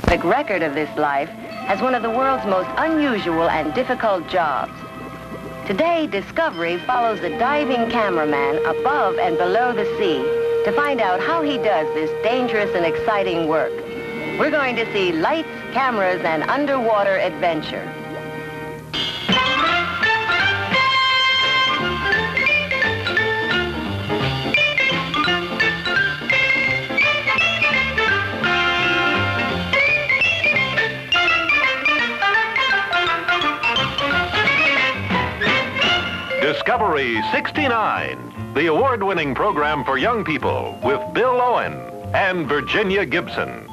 The record of this life has one of the world's most unusual and difficult jobs. Today, Discovery follows a diving cameraman above and below the sea to find out how he does this dangerous and exciting work. We're going to see lights, cameras, and underwater adventure. Discovery 69, the award-winning program for young people with Bill Owen and Virginia Gibson.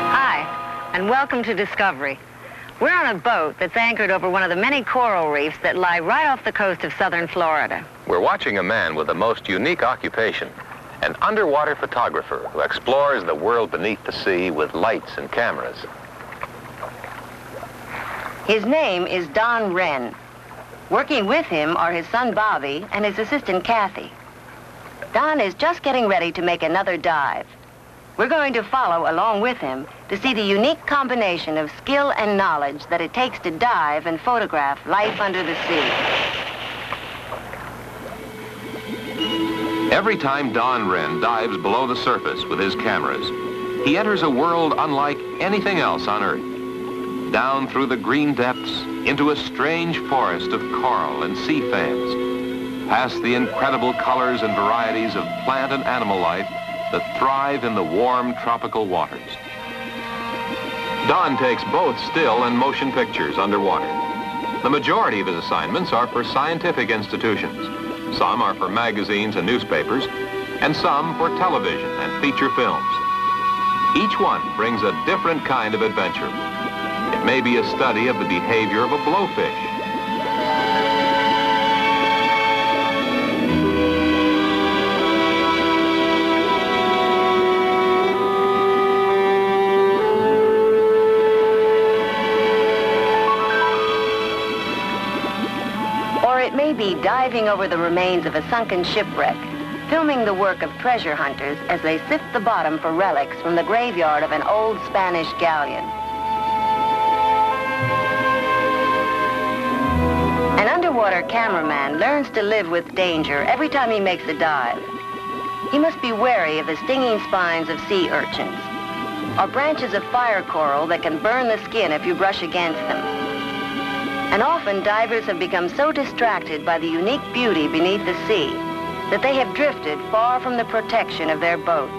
Hi, and welcome to Discovery. We're on a boat that's anchored over one of the many coral reefs that lie right off the coast of southern Florida. We're watching a man with the most unique occupation, an underwater photographer who explores the world beneath the sea with lights and cameras. His name is Don Wren. Working with him are his son Bobby and his assistant Kathy. Don is just getting ready to make another dive. We're going to follow along with him to see the unique combination of skill and knowledge that it takes to dive and photograph life under the sea. Every time Don Wren dives below the surface with his cameras, he enters a world unlike anything else on Earth. Down through the green depths, into a strange forest of coral and sea fans, past the incredible colors and varieties of plant and animal life that thrive in the warm tropical waters. Don takes both still and motion pictures underwater. The majority of his assignments are for scientific institutions. Some are for magazines and newspapers, and some for television and feature films. Each one brings a different kind of adventure. It may be a study of the behavior of a blowfish, it may be diving over the remains of a sunken shipwreck, filming the work of treasure hunters as they sift the bottom for relics from the graveyard of an old Spanish galleon. An underwater cameraman learns to live with danger every time he makes a dive. He must be wary of the stinging spines of sea urchins, or branches of fire coral that can burn the skin if you brush against them. And often divers have become so distracted by the unique beauty beneath the sea that they have drifted far from the protection of their boats.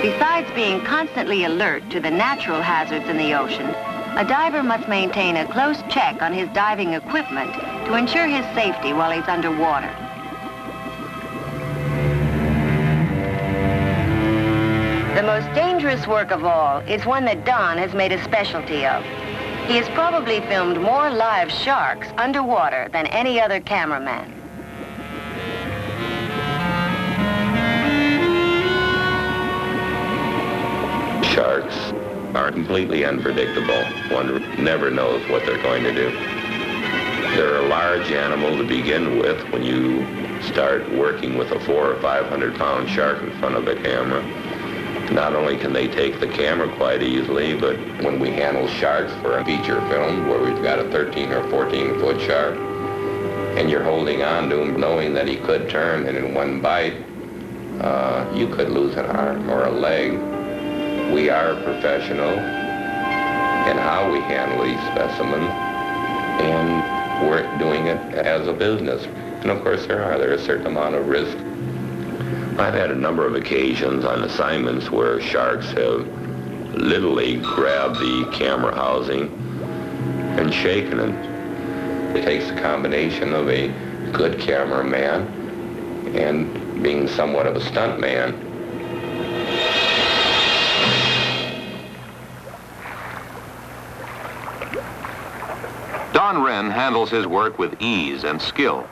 Besides being constantly alert to the natural hazards in the ocean, a diver must maintain a close check on his diving equipment to ensure his safety while he's underwater. The most dangerous work of all is one that Don has made a specialty of. He has probably filmed more live sharks underwater than any other cameraman. Sharks are completely unpredictable. One never knows what they're going to do. They're a large animal to begin with. When you start working with a 400 or 500 pound shark in front of the camera, not only can they take the camera quite easily, but when we handle sharks for a feature film where we've got a 13 or 14 foot shark, and you're holding on to him knowing that he could turn, and in one bite, you could lose an arm or a leg. We are professional in how we handle these specimens, and we're doing it as a business. And of course there is a certain amount of risk. I've had a number of occasions on assignments where sharks have literally grabbed the camera housing and shaken it. It takes a combination of a good cameraman and being somewhat of a stunt man. Don Wren handles his work with ease and skill,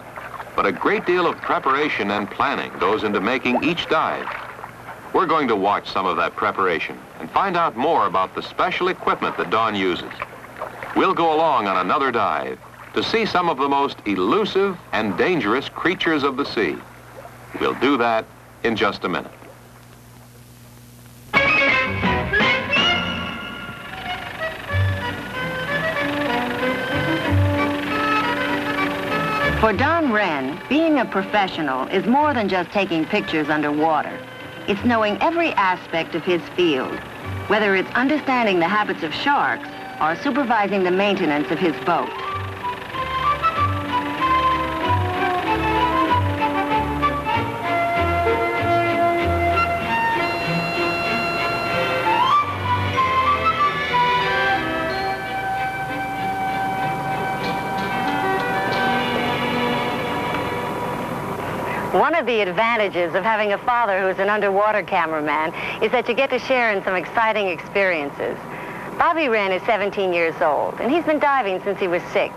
but a great deal of preparation and planning goes into making each dive. We're going to watch some of that preparation and find out more about the special equipment that Don uses. We'll go along on another dive to see some of the most elusive and dangerous creatures of the sea. We'll do that in just a minute. For Don Wren, being a professional is more than just taking pictures underwater. It's knowing every aspect of his field, whether it's understanding the habits of sharks or supervising the maintenance of his boat. One of the advantages of having a father who's an underwater cameraman is that you get to share in some exciting experiences. Bobby Wren is 17 years old, and he's been diving since he was 6.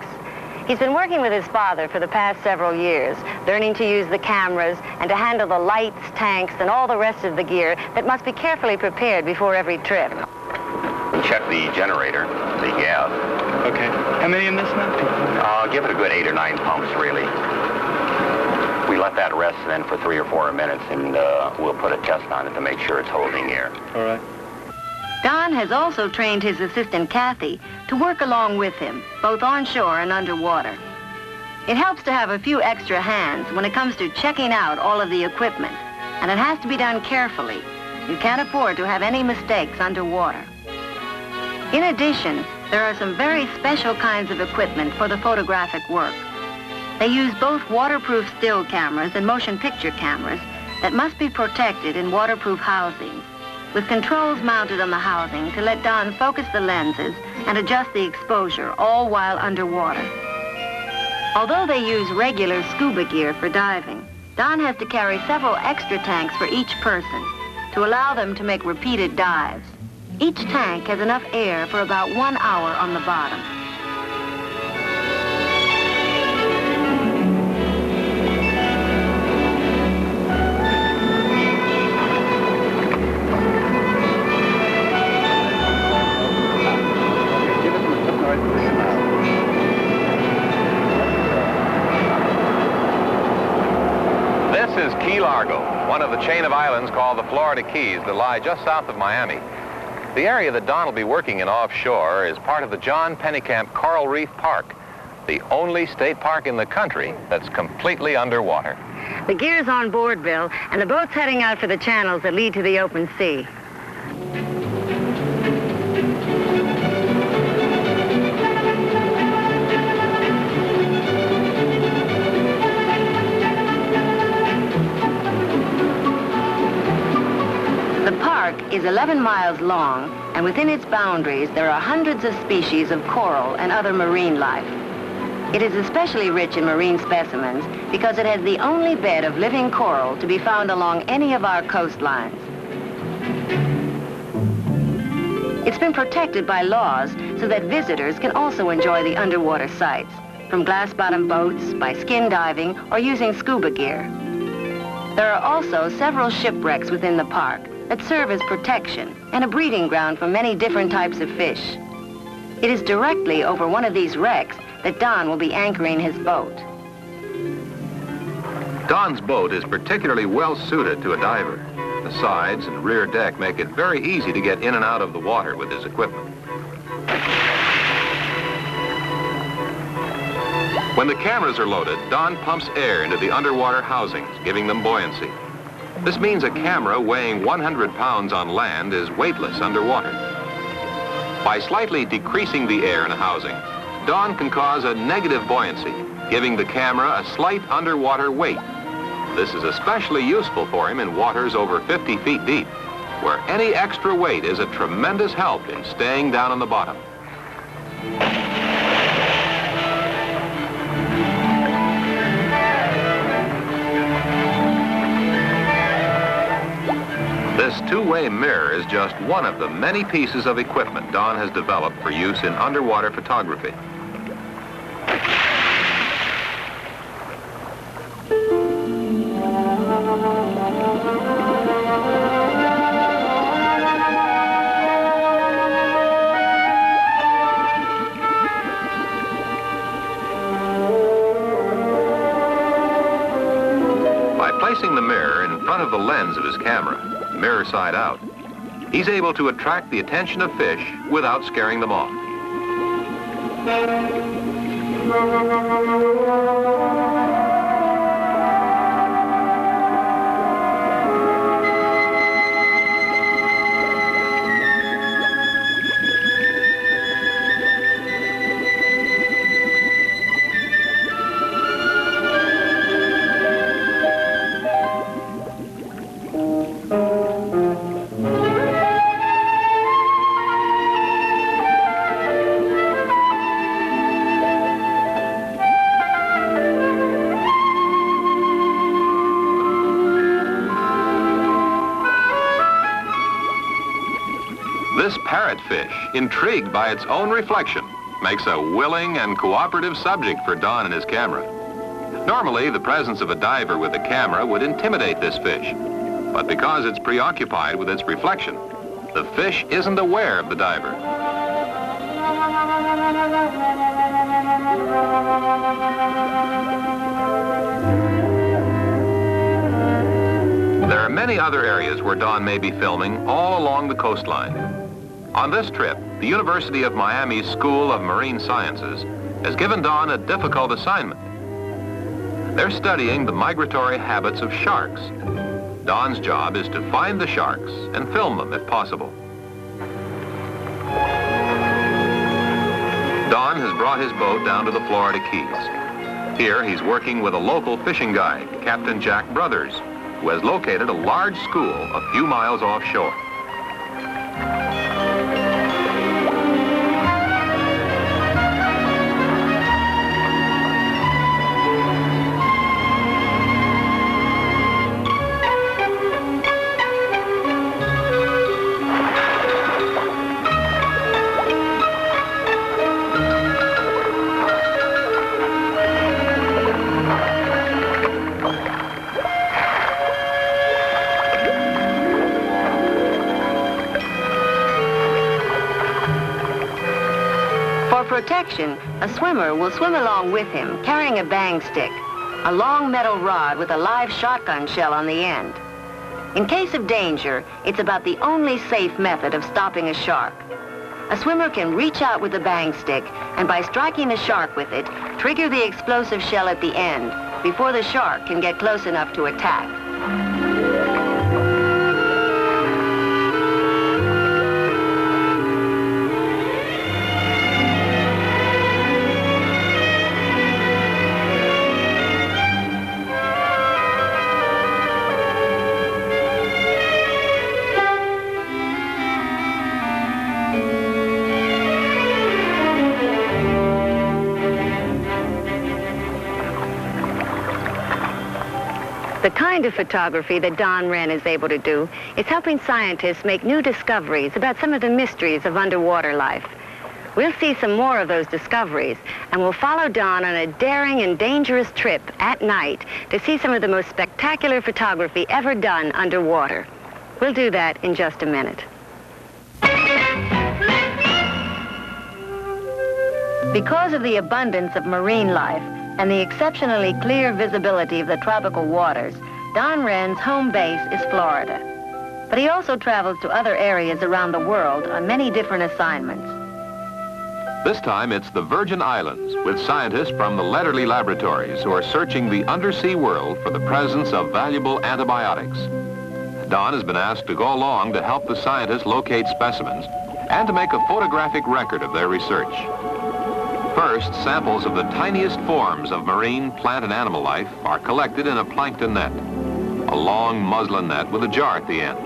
He's been working with his father for the past several years, learning to use the cameras and to handle the lights, tanks, and all the rest of the gear that must be carefully prepared before every trip. Check the generator, the gas. Okay. How many in this now? Give it a good 8 or 9 pumps, really. We let that rest then for 3 or 4 minutes, and we'll put a test on it to make sure it's holding air. All right. Don has also trained his assistant, Kathy, to work along with him, both onshore and underwater. It helps to have a few extra hands when it comes to checking out all of the equipment, and it has to be done carefully. You can't afford to have any mistakes underwater. In addition, there are some very special kinds of equipment for the photographic work. They use both waterproof still cameras and motion picture cameras that must be protected in waterproof housings, with controls mounted on the housing to let Don focus the lenses and adjust the exposure, all while underwater. Although they use regular scuba gear for diving, Don has to carry several extra tanks for each person to allow them to make repeated dives. Each tank has enough air for about 1 hour on the bottom. This is Key Largo, one of the chain of islands called the Florida Keys that lie just south of Miami. The area that Don will be working in offshore is part of the John Pennekamp Coral Reef Park, the only state park in the country that's completely underwater. The gear's on board, Bill, and the boat's heading out for the channels that lead to the open sea. The park is 11 miles long, and within its boundaries there are hundreds of species of coral and other marine life. It is especially rich in marine specimens because it has the only bed of living coral to be found along any of our coastlines. It's been protected by laws so that visitors can also enjoy the underwater sights, from glass-bottom boats, by skin diving, or using scuba gear. There are also several shipwrecks within the park that serve as protection and a breeding ground for many different types of fish. It is directly over one of these wrecks that Don will be anchoring his boat. Don's boat is particularly well suited to a diver. The sides and rear deck make it very easy to get in and out of the water with his equipment. When the cameras are loaded, Don pumps air into the underwater housings, giving them buoyancy. This means a camera weighing 100 pounds on land is weightless underwater. By slightly decreasing the air in a housing, Don can cause a negative buoyancy, giving the camera a slight underwater weight. This is especially useful for him in waters over 50 feet deep, where any extra weight is a tremendous help in staying down on the bottom. This two-way mirror is just one of the many pieces of equipment Don has developed for use in underwater photography. front of the lens of his camera, mirror side out, he's able to attract the attention of fish without scaring them off. This parrotfish, intrigued by its own reflection, makes a willing and cooperative subject for Don and his camera. Normally, the presence of a diver with a camera would intimidate this fish, but because it's preoccupied with its reflection, the fish isn't aware of the diver. There are many other areas where Don may be filming all along the coastline. On this trip, the University of Miami's School of Marine Sciences has given Don a difficult assignment. They're studying the migratory habits of sharks. Don's job is to find the sharks and film them if possible. Don has brought his boat down to the Florida Keys. Here he's working with a local fishing guide, Captain Jack Brothers, who has located a large school a few miles offshore. Protection, a swimmer will swim along with him, carrying a bang stick, a long metal rod with a live shotgun shell on the end. In case of danger, it's about the only safe method of stopping a shark. A swimmer can reach out with the bang stick and by striking the shark with it, trigger the explosive shell at the end before the shark can get close enough to attack. The kind of photography that Don Wren is able to do is helping scientists make new discoveries about some of the mysteries of underwater life. We'll see some more of those discoveries, and we'll follow Don on a daring and dangerous trip at night to see some of the most spectacular photography ever done underwater. We'll do that in just a minute. Because of the abundance of marine life and the exceptionally clear visibility of the tropical waters, Don Wren's home base is Florida. But he also travels to other areas around the world on many different assignments. This time it's the Virgin Islands with scientists from the Letterly Laboratories who are searching the undersea world for the presence of valuable antibiotics. Don has been asked to go along to help the scientists locate specimens and to make a photographic record of their research. First, samples of the tiniest forms of marine, plant, and animal life are collected in a plankton net, a long muslin net with a jar at the end.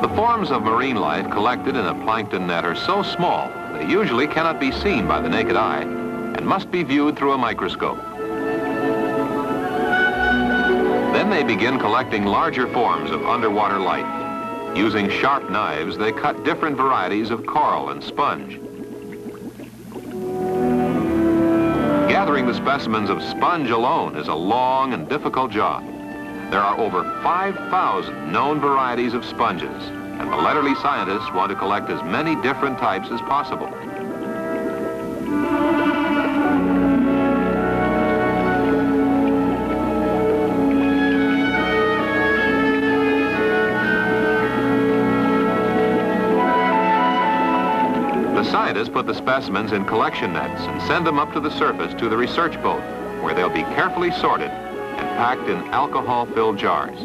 The forms of marine life collected in a plankton net are so small they usually cannot be seen by the naked eye and must be viewed through a microscope. Then they begin collecting larger forms of underwater life. Using sharp knives, they cut different varieties of coral and sponge. Gathering the specimens of sponge alone is a long and difficult job. There are over 5,000 known varieties of sponges, and the Letterly scientists want to collect as many different types as possible. scientists put the specimens in collection nets and send them up to the surface to the research boat, where they'll be carefully sorted and packed in alcohol-filled jars.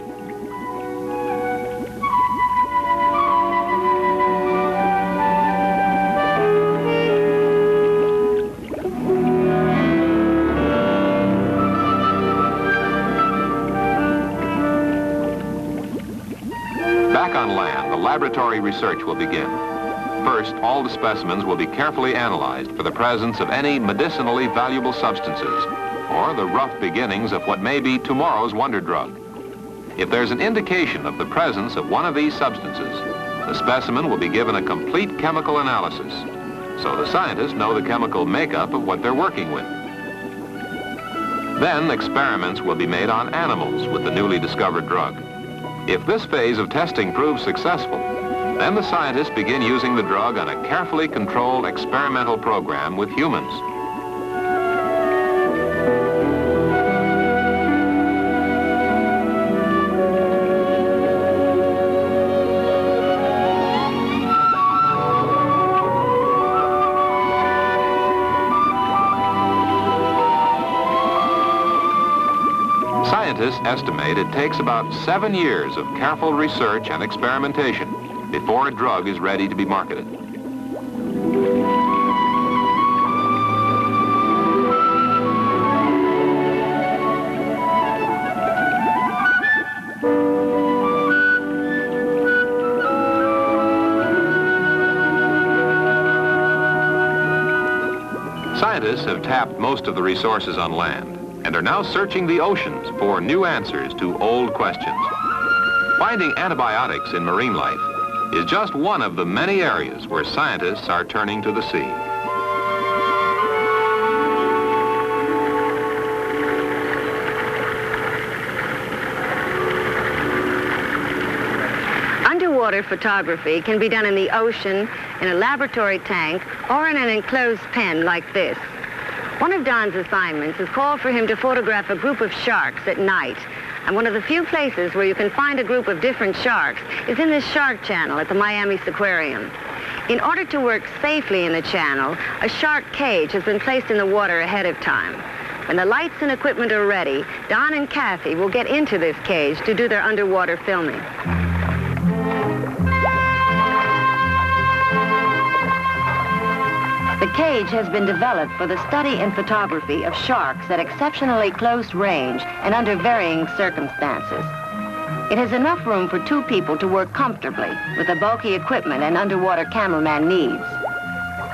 Back on land, the laboratory research will begin. First, all the specimens will be carefully analyzed for the presence of any medicinally valuable substances, or the rough beginnings of what may be tomorrow's wonder drug. If there's an indication of the presence of one of these substances, the specimen will be given a complete chemical analysis, so the scientists know the chemical makeup of what they're working with. Then experiments will be made on animals with the newly discovered drug. If this phase of testing proves successful, then the scientists begin using the drug on a carefully controlled experimental program with humans. Scientists estimate it takes about 7 years of careful research and experimentation before a drug is ready to be marketed. Scientists have tapped most of the resources on land and are now searching the oceans for new answers to old questions. Finding antibiotics in marine life is just one of the many areas where scientists are turning to the sea. Underwater photography can be done in the ocean, in a laboratory tank, or in an enclosed pen like this. One of Don's assignments is called for him to photograph a group of sharks at night. And one of the few places where you can find a group of different sharks is in this shark channel at the Miami Aquarium. In order to work safely in the channel, a shark cage has been placed in the water ahead of time. When the lights and equipment are ready, Don and Kathy will get into this cage to do their underwater filming. The cage has been developed for the study and photography of sharks at exceptionally close range and under varying circumstances. It has enough room for 2 people to work comfortably with the bulky equipment an underwater cameraman needs.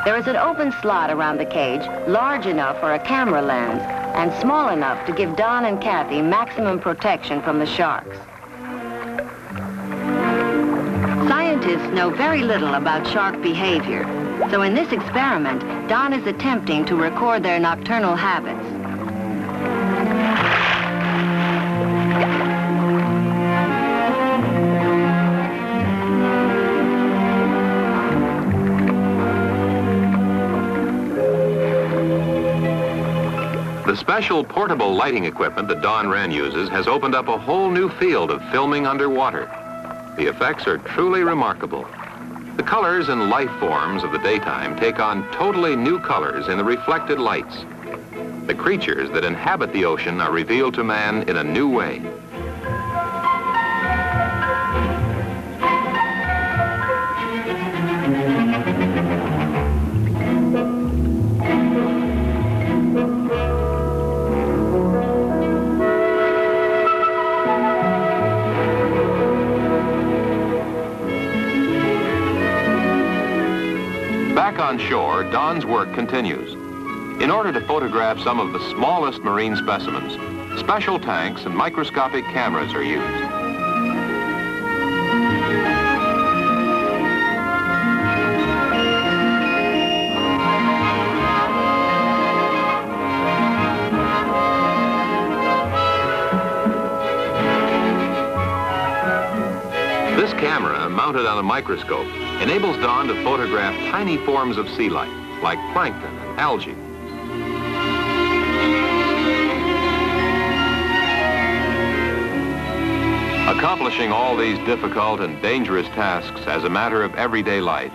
There is an open slot around the cage, large enough for a camera lens and small enough to give Don and Kathy maximum protection from the sharks. Scientists know very little about shark behavior. So in this experiment, Don is attempting to record their nocturnal habits. The special portable lighting equipment that Don Wren uses has opened up a whole new field of filming underwater. The effects are truly remarkable. The colors and life forms of the daytime take on totally new colors in the reflected lights. The creatures that inhabit the ocean are revealed to man in a new way. Back on shore, Don's work continues. In order to photograph some of the smallest marine specimens, special tanks and microscopic cameras are used. This camera, mounted on a microscope, enables Don to photograph tiny forms of sea life, like plankton and algae. Accomplishing all these difficult and dangerous tasks as a matter of everyday life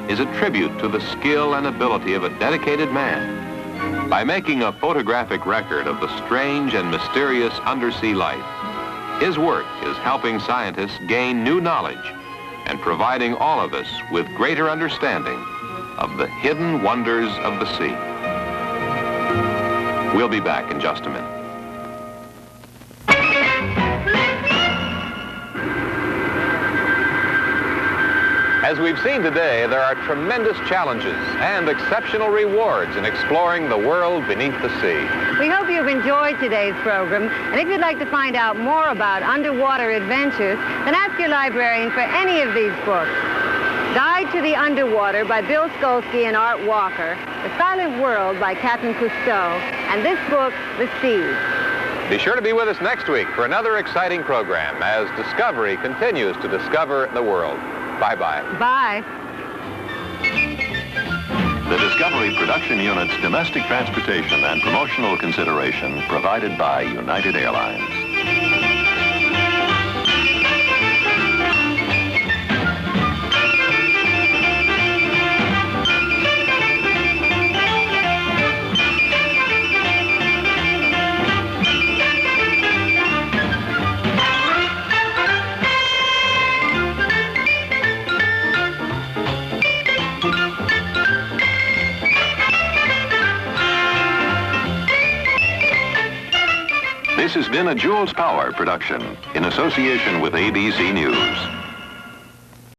is a tribute to the skill and ability of a dedicated man. By making a photographic record of the strange and mysterious undersea life, his work is helping scientists gain new knowledge and providing all of us with greater understanding of the hidden wonders of the sea. We'll be back in just a minute. As we've seen today, there are tremendous challenges and exceptional rewards in exploring the world beneath the sea. We hope you've enjoyed today's program, and if you'd like to find out more about underwater adventures, then ask your librarian for any of these books. Guide to the Underwater by Bill Skolsky and Art Walker, The Silent World by Captain Cousteau, and this book, The Seas. Be sure to be with us next week for another exciting program as Discovery continues to discover the world. Bye-bye. Bye. The Discovery Production Unit's domestic transportation and promotional consideration provided by United Airlines. This has been a Jules Power production in association with ABC News.